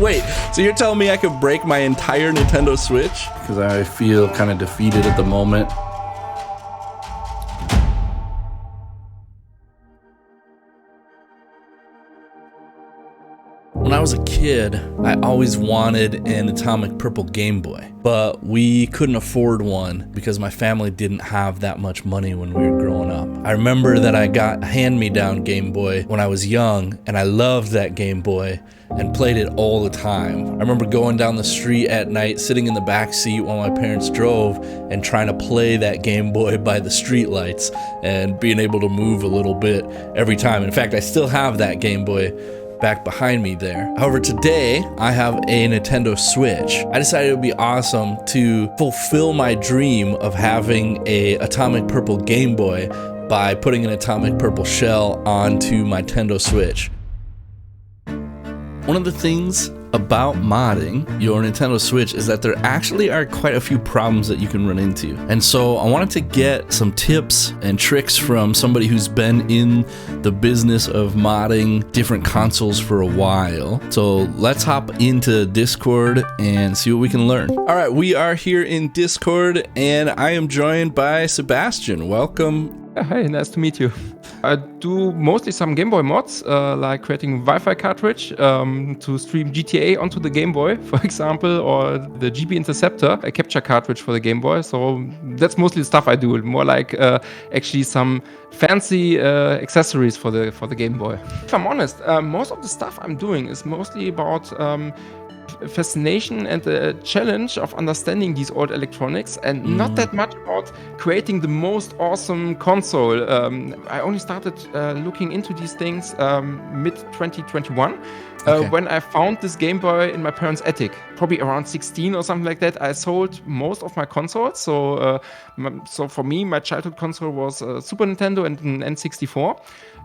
Wait, so you're telling me I could break my entire Nintendo Switch? Because I feel kind of defeated at the moment. When I was a kid, I always wanted an atomic purple Game Boy, but we couldn't afford one because my family didn't have that much money when we were growing up. I remember that I got a hand-me-down Game Boy when I was young, and I loved that Game Boy and played it all the time. I remember going down the street at night, sitting in the back seat while my parents drove and trying to play that Game Boy by the street lights and being able to move a little bit every time. In fact, I still have that Game Boy back behind me there. However, today I have a Nintendo Switch. I decided it would be awesome to fulfill my dream of having a atomic purple Game Boy by putting an atomic purple shell onto my Nintendo Switch. One of the things about modding your Nintendo Switch is that there actually are quite a few problems that you can run into. And so I wanted to get some tips and tricks from somebody who's been in the business of modding different consoles for a while. So let's hop into Discord and see what we can learn. All right, we are here in Discord and I am joined by Sebastian. Welcome. Hi, nice to meet you. I do mostly some Game Boy mods, like creating a Wi-Fi cartridge to stream GTA onto the Game Boy, for example, or the GB Interceptor, a capture cartridge for the Game Boy. So that's mostly the stuff I do. More like actually some fancy accessories for the Game Boy. If I'm honest, most of the stuff I'm doing is mostly about fascination and the challenge of understanding these old electronics, and not that much about creating the most awesome console. I only started looking into these things mid 2021 when I found this Game Boy in my parents' attic, probably around 16 or something like that. I sold most of my consoles, so for me, my childhood console was Super Nintendo and an N64.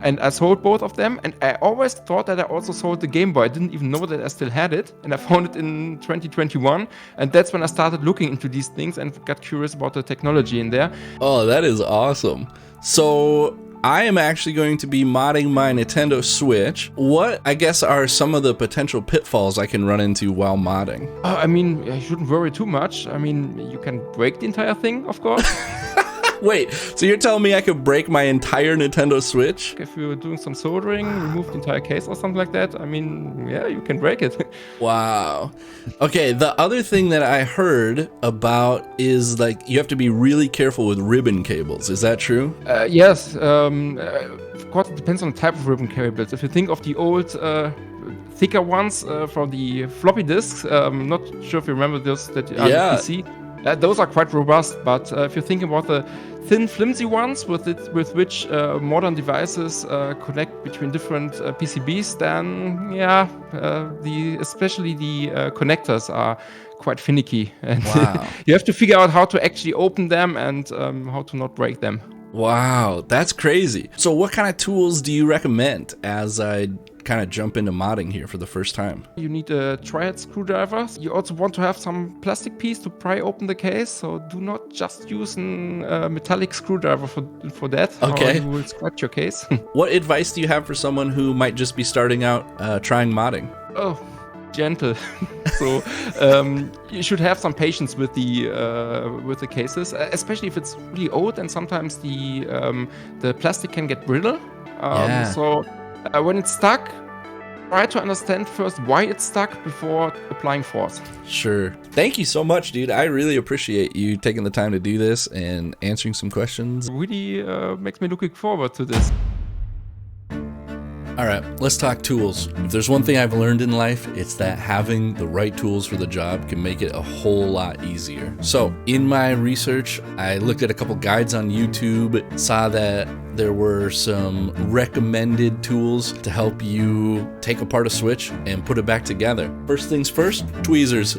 And I sold both of them, and I always thought that I also sold the Game Boy. I didn't even know that I still had it, and I found it in 2021, and that's when I started looking into these things and got curious about the technology in there. Oh, that is awesome. So I am actually going to be modding my Nintendo Switch. What, I guess, are some of the potential pitfalls I can run into while modding? I mean, you shouldn't worry too much. I mean, you can break the entire thing, of course. Wait, so you're telling me I could break my entire Nintendo Switch? If you're doing some soldering, remove the entire case or something like that, I mean, yeah, you can break it. Wow. Okay, the other thing that I heard about is like you have to be really careful with ribbon cables. Is that true? Yes. Of course, it depends on the type of ribbon cables. If you think of the old thicker ones from the floppy disks, I'm not sure if you remember those that are on the PC. Those are quite robust, but if you think about the thin, flimsy ones with which modern devices connect between different PCBs, then yeah, especially the connectors are quite finicky, and wow. You have to figure out how to actually open them and how to not break them. Wow, that's crazy. So what kind of tools do you recommend as I kind of jump into modding here for the first time? You need a triad screwdriver. You also want to have some plastic piece to pry open the case, so do not just use a metallic screwdriver for that. Okay. Or you will scratch your case. What advice do you have for someone who might just be starting out trying modding? Oh, gentle. So you should have some patience with the cases, especially if it's really old, and sometimes the plastic can get brittle. So when it's stuck, try to understand first why it's stuck before applying force. Sure. Thank you so much, dude. I really appreciate you taking the time to do this and answering some questions. It really makes me looking forward to this. All right, let's talk tools. If there's one thing I've learned in life, it's that having the right tools for the job can make it a whole lot easier. So in my research, I looked at a couple guides on YouTube, saw that there were some recommended tools to help you take apart a Switch and put it back together. First things first, tweezers.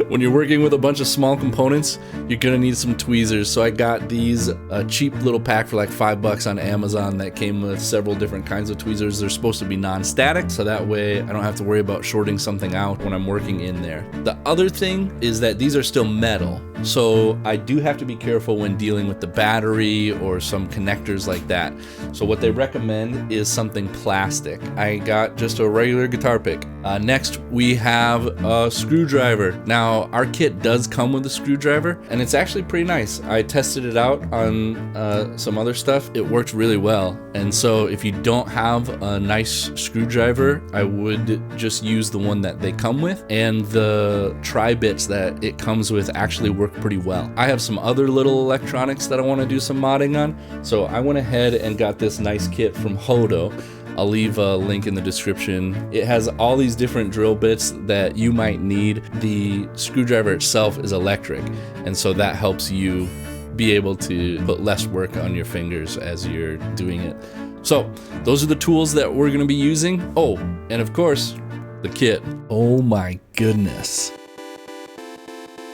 When you're working with a bunch of small components, you're gonna need some tweezers. So I got these cheap little pack for like $5 on Amazon that came with several different kinds of tweezers. They're supposed to be non-static, so that way I don't have to worry about shorting something out when I'm working in there. The other thing is that these are still metal, so I do have to be careful when dealing with the battery or some connector connectors like that. So what they recommend is something plastic. I got just a regular guitar pick. Next, we have a screwdriver. Now, our kit does come with a screwdriver, and it's actually pretty nice. I tested it out on some other stuff. It worked really well. And so if you don't have a nice screwdriver, I would just use the one that they come with, and the tri-bits that it comes with actually work pretty well. I have some other little electronics that I want to do some modding on, so I went ahead and got this nice kit from Hoto. I'll leave a link in the description. It has all these different drill bits that you might need. The screwdriver itself is electric, and so that helps you be able to put less work on your fingers as you're doing it. So those are the tools that we're going to be using. Oh, and of course, the kit. Oh my goodness.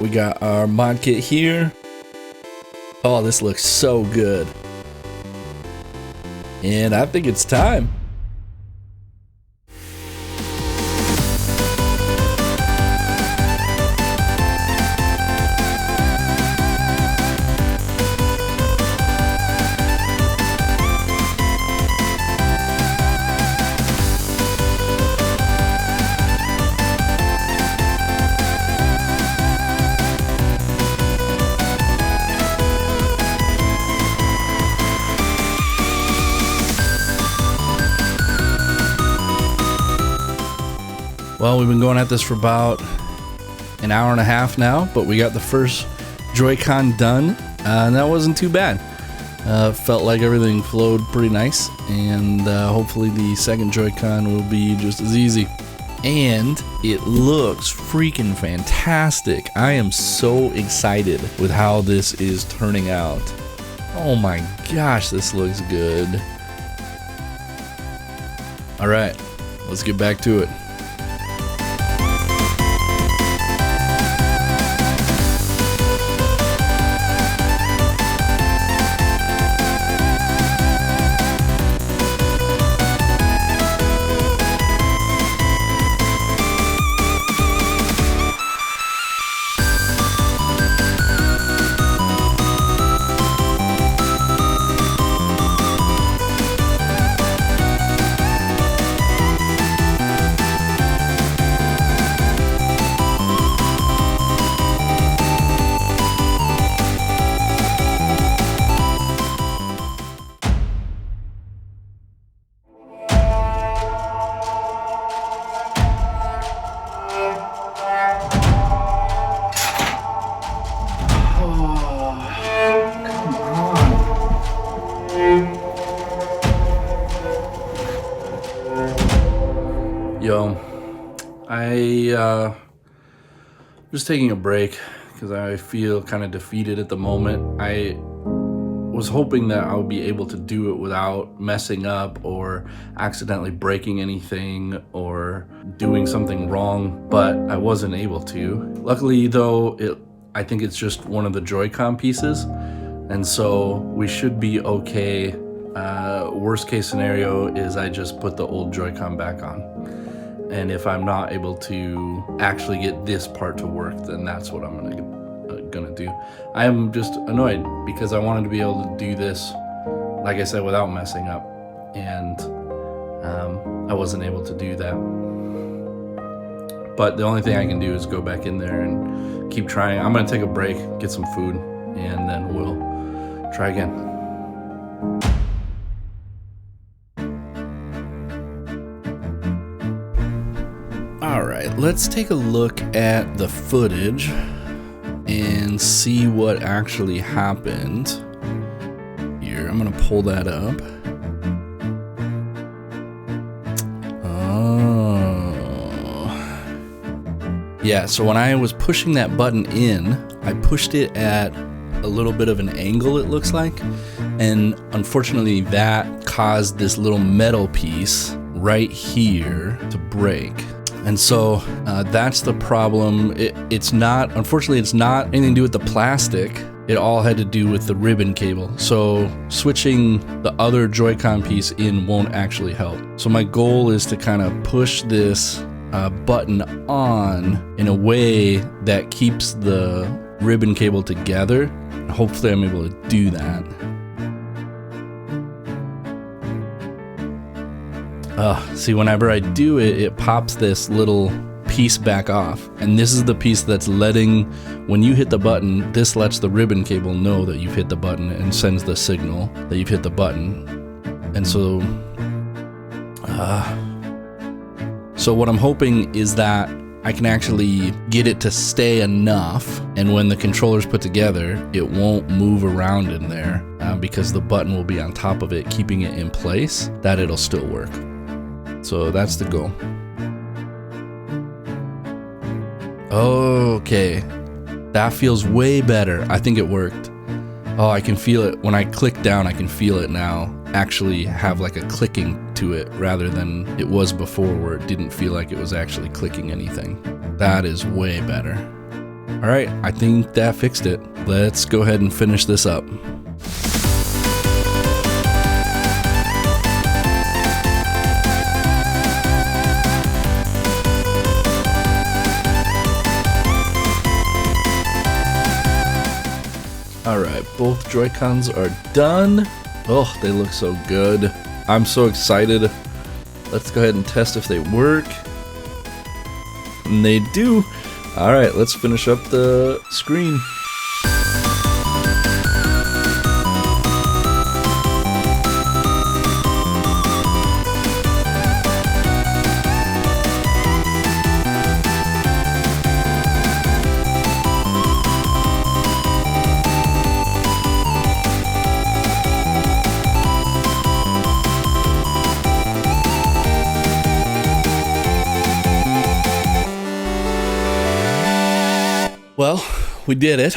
We got our mod kit here. Oh, this looks so good. And I think it's time. Well, we've been going at this for about an hour and a half now, but we got the first Joy-Con done, and that wasn't too bad. Felt like everything flowed pretty nice, and hopefully the second Joy-Con will be just as easy. And it looks freaking fantastic. I am so excited with how this is turning out. Oh my gosh, this looks good. All right, let's get back to it. Yo, I just taking a break because I feel kind of defeated at the moment. I was hoping that I would be able to do it without messing up or accidentally breaking anything or doing something wrong, but I wasn't able to. Luckily though, I think it's just one of the Joy-Con pieces, and so we should be okay. Worst case scenario is I just put the old Joy-Con back on. And if I'm not able to actually get this part to work, then that's what I'm gonna do. I am just annoyed because I wanted to be able to do this, like I said, without messing up, and I wasn't able to do that. But the only thing I can do is go back in there and keep trying. I'm gonna take a break, get some food, and then we'll try again. Alright, let's take a look at the footage and see what actually happened. Here, I'm gonna pull that up. Oh. Yeah, so when I was pushing that button in, I pushed it at a little bit of an angle, it looks like, and unfortunately that caused this little metal piece right here to break. And so that's the problem. It's not, unfortunately, it's not anything to do with the plastic. It all had to do with the ribbon cable. So switching the other Joy-Con piece in won't actually help. So my goal is to kind of push this button on in a way that keeps the ribbon cable together. Hopefully I'm able to do that. See, whenever I do it, it pops this little piece back off. And this is the piece that's letting, when you hit the button, this lets the ribbon cable know that you've hit the button and sends the signal that you've hit the button. And so what I'm hoping is that I can actually get it to stay enough, and when the controller's put together, it won't move around in there because the button will be on top of it, keeping it in place, that it'll still work. So that's the goal. Okay, that feels way better. I think it worked. Oh, I can feel it. When I click down, I can feel it now actually have like a clicking to it rather than it was before where it didn't feel like it was actually clicking anything. That is way better. All right, I think that fixed it. Let's go ahead and finish this up. All right, both Joy-Cons are done. Oh, they look so good. I'm so excited. Let's go ahead and test if they work. And they do. All right, let's finish up the screen. Well, we did it.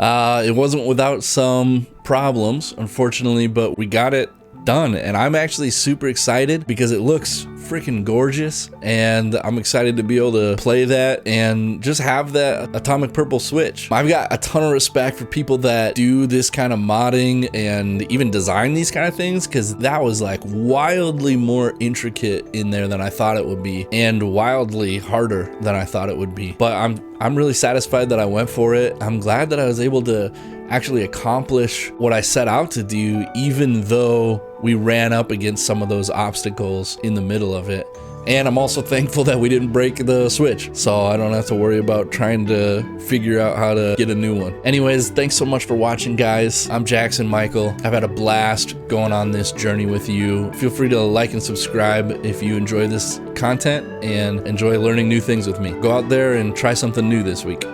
It wasn't without some problems, unfortunately, but we got it done. And I'm actually super excited because it looks freaking gorgeous. And I'm excited to be able to play that and just have that atomic purple switch. I've got a ton of respect for people that do this kind of modding and even design these kind of things, because that was like wildly more intricate in there than I thought it would be, and wildly harder than I thought it would be. But I'm really satisfied that I went for it. I'm glad that I was able to actually accomplish what I set out to do, even though we ran up against some of those obstacles in the middle of it. And I'm also thankful that we didn't break the Switch, so I don't have to worry about trying to figure out how to get a new one. Anyways, thanks so much for watching, guys. I'm Jackson Michael. I've had a blast going on this journey with you. Feel free to like and subscribe if you enjoy this content and enjoy learning new things with me. Go out there and try something new this week.